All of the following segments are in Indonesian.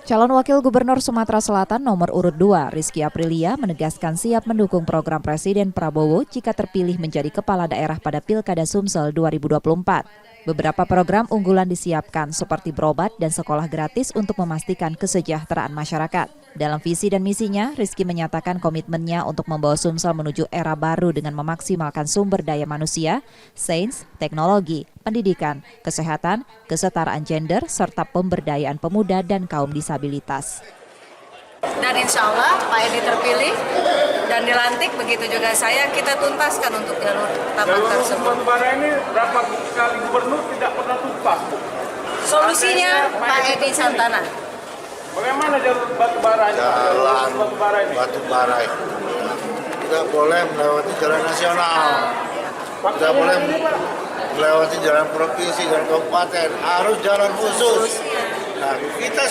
Calon Wakil Gubernur Sumatera Selatan nomor urut 2, Rizky Aprilia, menegaskan siap mendukung program Presiden Prabowo jika terpilih menjadi kepala daerah pada Pilkada Sumsel 2024. Beberapa program unggulan disiapkan seperti berobat dan sekolah gratis untuk memastikan kesejahteraan masyarakat. Dalam visi dan misinya, Rizky menyatakan komitmennya untuk membawa Sumsel menuju era baru dengan memaksimalkan sumber daya manusia, sains, teknologi, pendidikan, kesehatan, kesetaraan gender, serta pemberdayaan pemuda dan kaum disabilitas. Dan insya Allah Pak Edi terpilih dan dilantik, begitu juga kita tuntaskan untuk jalur taman tersebut. Batubara ini berapa kali gubernur tidak pernah tuntas. Solusinya Pak Edi Santana. Bagaimana jalur batubara ini? Jalan batubara itu tidak boleh melewati jalan nasional, tidak boleh melewati jalan provinsi dan kabupaten, harus jalan khusus. Nah, kita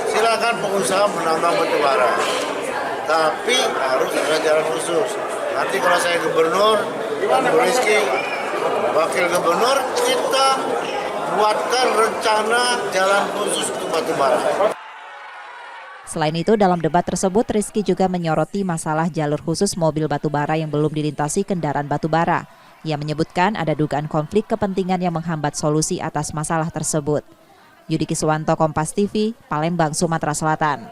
silakan pengusaha menambang batubara, tapi harus ada jalan khusus. Nanti kalau saya gubernur, Pak Rizky wakil gubernur, kita buatkan rencana jalan khusus untuk batubara. Selain itu, dalam debat tersebut, Rizky juga menyoroti masalah jalur khusus mobil batubara yang belum dilintasi kendaraan batubara. Ia menyebutkan ada dugaan konflik kepentingan yang menghambat solusi atas masalah tersebut. Yudi Kiswanto, Kompas TV, Palembang, Sumatera Selatan.